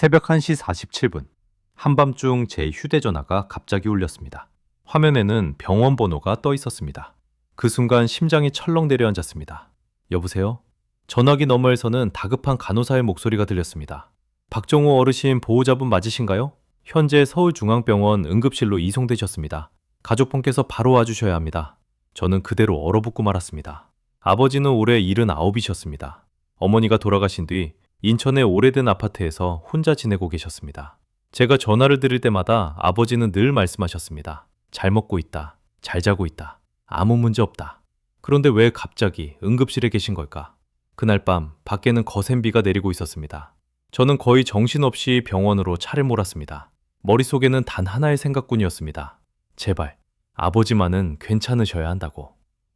새벽 1시 47분. 한밤중 제 휴대전화가 갑자기 울렸습니다. 화면에는 병원 번호가 떠 있었습니다. 그 순간 심장이 철렁 내려앉았습니다. 여보세요? 전화기 너머에서는 다급한 간호사의 목소리가 들렸습니다. 박정호 어르신 보호자분 맞으신가요? 현재 서울중앙병원 응급실로 이송되셨습니다. 가족분께서 바로 와주셔야 합니다. 저는 그대로 얼어붙고 말았습니다. 아버지는 올해 79이셨습니다. 어머니가 돌아가신 뒤 인천의 오래된 아파트에서 혼자 지내고 계셨습니다. 제가 전화를 드릴 때마다 아버지는 늘 말씀하셨습니다. 잘 먹고 있다. 잘 자고 있다. 아무 문제 없다. 그런데 왜 갑자기 응급실에 계신 걸까? 그날 밤 밖에는 거센 비가 내리고 있었습니다. 저는 거의 정신없이 병원으로 차를 몰았습니다. 머릿속에는 단 하나의 생각뿐이었습니다. 제발 아버지만은 괜찮으셔야 한다고.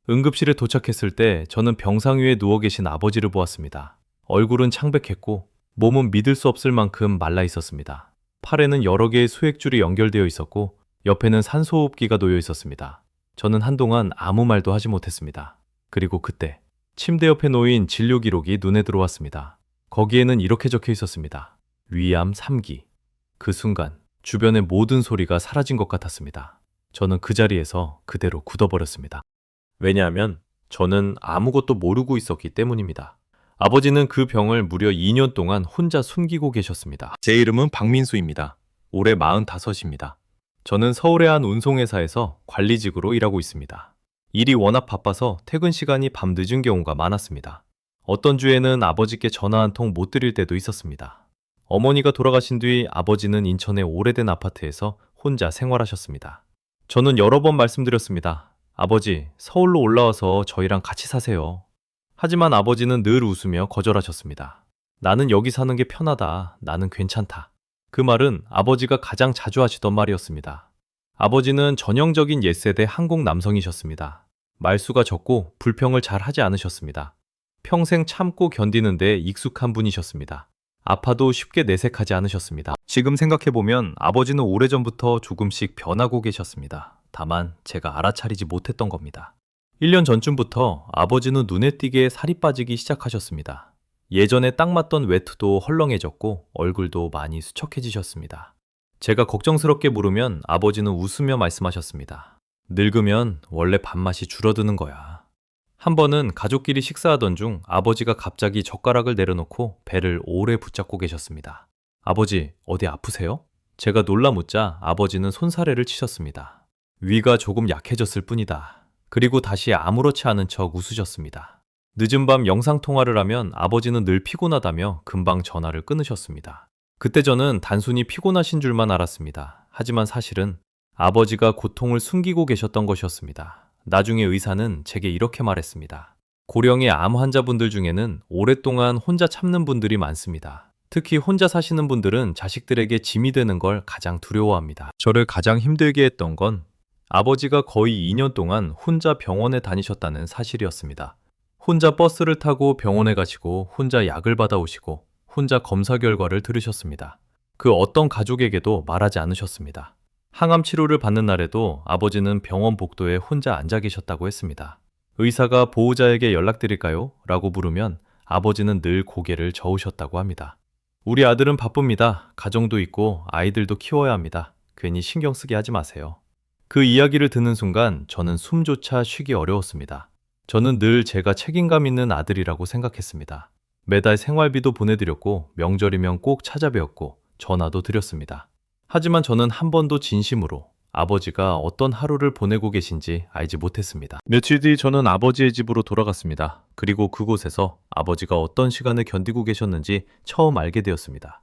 응급실에 도착했을 때 저는 병상 위에 누워 계신 아버지를 보았습니다. 얼굴은 창백했고 몸은 믿을 수 없을 만큼 말라 있었습니다. 팔에는 여러 개의 수액줄이 연결되어 있었고 옆에는 산소호흡기가 놓여 있었습니다. 저는 한동안 아무 말도 하지 못했습니다. 그리고 그때 침대 옆에 놓인 진료 기록이 눈에 들어왔습니다. 거기에는 이렇게 적혀 있었습니다. 위암 3기. 그 순간 주변의 모든 소리가 사라진 것 같았습니다. 저는 그 자리에서 그대로 굳어버렸습니다. 왜냐하면 저는 아무것도 모르고 있었기 때문입니다. 아버지는 그 병을 무려 2년 동안 혼자 숨기고 계셨습니다. 제 이름은 박민수입니다. 올해 45입니다. 저는 서울의 한 운송회사에서 관리직으로 일하고 있습니다. 일이 워낙 바빠서 퇴근 시간이 밤늦은 경우가 많았습니다. 어떤 주에는 아버지께 전화 한 통 못 드릴 때도 있었습니다. 어머니가 돌아가신 뒤 아버지는 인천의 오래된 아파트에서 혼자 생활하셨습니다. 저는 여러 번 말씀드렸습니다. 아버지, 서울로 올라와서 저희랑 같이 사세요. 하지만 아버지는 늘 웃으며 거절하셨습니다. 나는 여기 사는 게 편하다. 나는 괜찮다. 그 말은 아버지가 가장 자주 하시던 말이었습니다. 아버지는 전형적인 옛세대 한국 남성이셨습니다. 말수가 적고 불평을 잘 하지 않으셨습니다. 평생 참고 견디는 데 익숙한 분이셨습니다. 아파도 쉽게 내색하지 않으셨습니다. 지금 생각해보면 아버지는 오래전부터 조금씩 변하고 계셨습니다. 다만 제가 알아차리지 못했던 겁니다. 1년 전쯤부터 아버지는 눈에 띄게 살이 빠지기 시작하셨습니다. 예전에 딱 맞던 외투도 헐렁해졌고 얼굴도 많이 수척해지셨습니다. 제가 걱정스럽게 물으면 아버지는 웃으며 말씀하셨습니다. 늙으면 원래 밥맛이 줄어드는 거야. 한 번은 가족끼리 식사하던 중 아버지가 갑자기 젓가락을 내려놓고 배를 오래 붙잡고 계셨습니다. 아버지, 어디 아프세요? 제가 놀라 묻자 아버지는 손사래를 치셨습니다. 위가 조금 약해졌을 뿐이다. 그리고 다시 아무렇지 않은 척 웃으셨습니다. 늦은 밤 영상통화를 하면 아버지는 늘 피곤하다며 금방 전화를 끊으셨습니다. 그때 저는 단순히 피곤하신 줄만 알았습니다. 하지만 사실은 아버지가 고통을 숨기고 계셨던 것이었습니다. 나중에 의사는 제게 이렇게 말했습니다. 고령의 암 환자분들 중에는 오랫동안 혼자 참는 분들이 많습니다. 특히 혼자 사시는 분들은 자식들에게 짐이 되는 걸 가장 두려워합니다. 저를 가장 힘들게 했던 건 아버지가 거의 2년 동안 혼자 병원에 다니셨다는 사실이었습니다. 혼자 버스를 타고 병원에 가시고 혼자 약을 받아오시고 혼자 검사 결과를 들으셨습니다. 그 어떤 가족에게도 말하지 않으셨습니다. 항암 치료를 받는 날에도 아버지는 병원 복도에 혼자 앉아 계셨다고 했습니다. 의사가 보호자에게 연락드릴까요? 라고 물으면 아버지는 늘 고개를 저으셨다고 합니다. 우리 아들은 바쁩니다. 가정도 있고 아이들도 키워야 합니다. 괜히 신경 쓰게 하지 마세요. 그 이야기를 듣는 순간 저는 숨조차 쉬기 어려웠습니다. 저는 늘 제가 책임감 있는 아들이라고 생각했습니다. 매달 생활비도 보내드렸고 명절이면 꼭 찾아뵈었고 전화도 드렸습니다. 하지만 저는 한 번도 진심으로 아버지가 어떤 하루를 보내고 계신지 알지 못했습니다. 며칠 뒤 저는 아버지의 집으로 돌아갔습니다. 그리고 그곳에서 아버지가 어떤 시간을 견디고 계셨는지 처음 알게 되었습니다.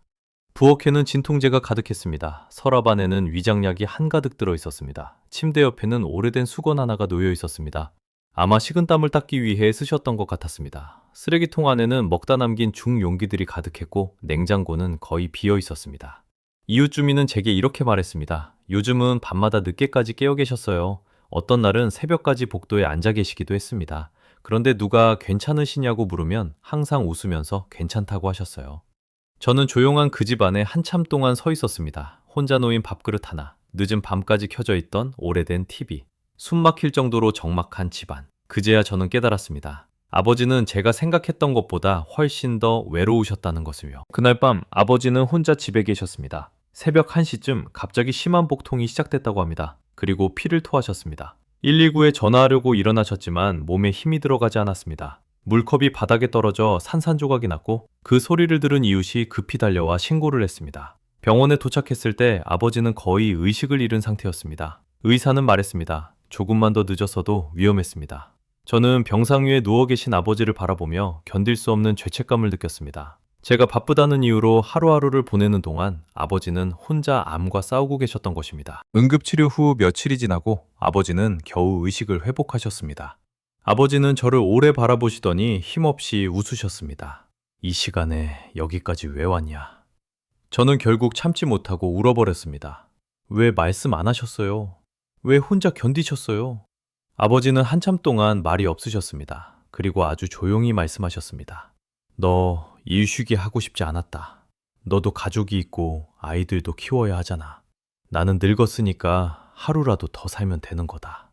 부엌에는 진통제가 가득했습니다. 서랍 안에는 위장약이 한가득 들어 있었습니다. 침대 옆에는 오래된 수건 하나가 놓여 있었습니다. 아마 식은땀을 닦기 위해 쓰셨던 것 같았습니다. 쓰레기통 안에는 먹다 남긴 중용기들이 가득했고 냉장고는 거의 비어 있었습니다. 이웃 주민은 제게 이렇게 말했습니다. 요즘은 밤마다 늦게까지 깨어 계셨어요. 어떤 날은 새벽까지 복도에 앉아 계시기도 했습니다. 그런데 누가 괜찮으시냐고 물으면 항상 웃으면서 괜찮다고 하셨어요. 저는 조용한 그 집 안에 한참 동안 서 있었습니다. 혼자 놓인 밥그릇 하나, 늦은 밤까지 켜져 있던 오래된 TV, 숨 막힐 정도로 적막한 집안. 그제야 저는 깨달았습니다. 아버지는 제가 생각했던 것보다 훨씬 더 외로우셨다는 것을요. 그날 밤 아버지는 혼자 집에 계셨습니다. 새벽 1시쯤 갑자기 심한 복통이 시작됐다고 합니다. 그리고 피를 토하셨습니다. 119에 전화하려고 일어나셨지만 몸에 힘이 들어가지 않았습니다. 물컵이 바닥에 떨어져 산산조각이 났고 그 소리를 들은 이웃이 급히 달려와 신고를 했습니다. 병원에 도착했을 때 아버지는 거의 의식을 잃은 상태였습니다. 의사는 말했습니다. 조금만 더 늦었어도 위험했습니다. 저는 병상 위에 누워 계신 아버지를 바라보며 견딜 수 없는 죄책감을 느꼈습니다. 제가 바쁘다는 이유로 하루하루를 보내는 동안 아버지는 혼자 암과 싸우고 계셨던 것입니다. 응급치료 후 며칠이 지나고 아버지는 겨우 의식을 회복하셨습니다. 아버지는 저를 오래 바라보시더니 힘없이 웃으셨습니다. 이 시간에 여기까지 왜 왔냐? 저는 결국 참지 못하고 울어버렸습니다. 왜 말씀 안 하셨어요? 왜 혼자 견디셨어요? 아버지는 한참 동안 말이 없으셨습니다. 그리고 아주 조용히 말씀하셨습니다. 너 이유식이 하고 싶지 않았다. 너도 가족이 있고 아이들도 키워야 하잖아. 나는 늙었으니까 하루라도 더 살면 되는 거다.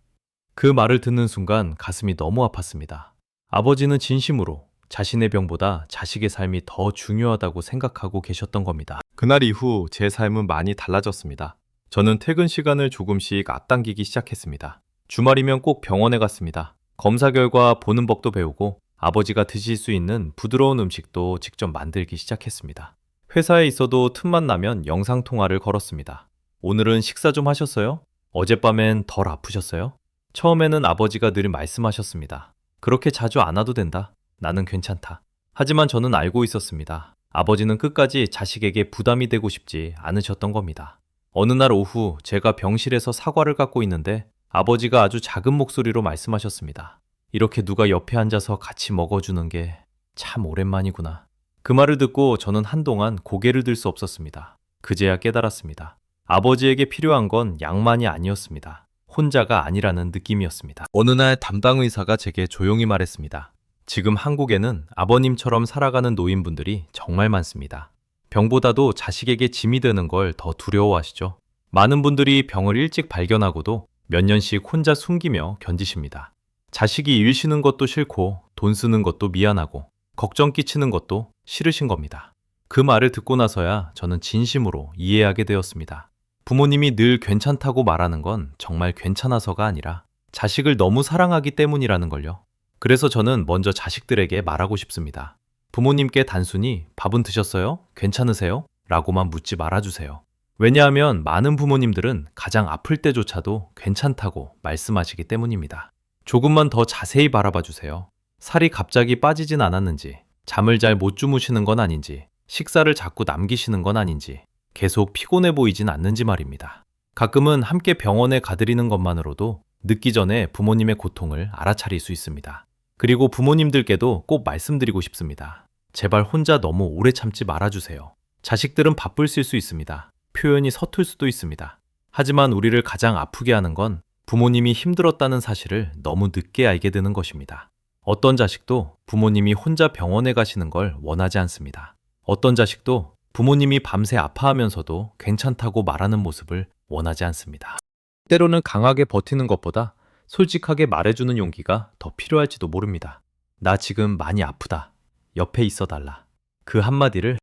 그 말을 듣는 순간 가슴이 너무 아팠습니다. 아버지는 진심으로 자신의 병보다 자식의 삶이 더 중요하다고 생각하고 계셨던 겁니다. 그날 이후 제 삶은 많이 달라졌습니다. 저는 퇴근 시간을 조금씩 앞당기기 시작했습니다. 주말이면 꼭 병원에 갔습니다. 검사 결과 보는 법도 배우고 아버지가 드실 수 있는 부드러운 음식도 직접 만들기 시작했습니다. 회사에 있어도 틈만 나면 영상통화를 걸었습니다. 오늘은 식사 좀 하셨어요? 어젯밤엔 덜 아프셨어요? 처음에는 아버지가 늘 말씀하셨습니다. 그렇게 자주 안 와도 된다. 나는 괜찮다. 하지만 저는 알고 있었습니다. 아버지는 끝까지 자식에게 부담이 되고 싶지 않으셨던 겁니다. 어느 날 오후 제가 병실에서 사과를 깎고 있는데 아버지가 아주 작은 목소리로 말씀하셨습니다. 이렇게 누가 옆에 앉아서 같이 먹어주는 게 참 오랜만이구나. 그 말을 듣고 저는 한동안 고개를 들 수 없었습니다. 그제야 깨달았습니다. 아버지에게 필요한 건 양만이 아니었습니다. 혼자가 아니라는 느낌이었습니다. 어느 날 담당 의사가 제게 조용히 말했습니다. 지금 한국에는 아버님처럼 살아가는 노인분들이 정말 많습니다. 병보다도 자식에게 짐이 되는 걸 더 두려워하시죠. 많은 분들이 병을 일찍 발견하고도 몇 년씩 혼자 숨기며 견디십니다. 자식이 일 쉬는 것도 싫고 돈 쓰는 것도 미안하고 걱정 끼치는 것도 싫으신 겁니다. 그 말을 듣고 나서야 저는 진심으로 이해하게 되었습니다. 부모님이 늘 괜찮다고 말하는 건 정말 괜찮아서가 아니라 자식을 너무 사랑하기 때문이라는 걸요. 그래서 저는 먼저 자식들에게 말하고 싶습니다. 부모님께 단순히 밥은 드셨어요? 괜찮으세요? 라고만 묻지 말아주세요. 왜냐하면 많은 부모님들은 가장 아플 때조차도 괜찮다고 말씀하시기 때문입니다. 조금만 더 자세히 바라봐 주세요. 살이 갑자기 빠지진 않았는지, 잠을 잘 못 주무시는 건 아닌지, 식사를 자꾸 남기시는 건 아닌지, 계속 피곤해 보이진 않는지 말입니다. 가끔은 함께 병원에 가드리는 것만으로도 늦기 전에 부모님의 고통을 알아차릴 수 있습니다. 그리고 부모님들께도 꼭 말씀드리고 싶습니다. 제발 혼자 너무 오래 참지 말아주세요. 자식들은 바쁠 수 있습니다. 표현이 서툴 수도 있습니다. 하지만 우리를 가장 아프게 하는 건 부모님이 힘들었다는 사실을 너무 늦게 알게 되는 것입니다. 어떤 자식도 부모님이 혼자 병원에 가시는 걸 원하지 않습니다. 어떤 자식도 부모님이 밤새 아파하면서도 괜찮다고 말하는 모습을 원하지 않습니다. 때로는 강하게 버티는 것보다 솔직하게 말해주는 용기가 더 필요할지도 모릅니다. 나 지금 많이 아프다. 옆에 있어 달라. 그 한마디를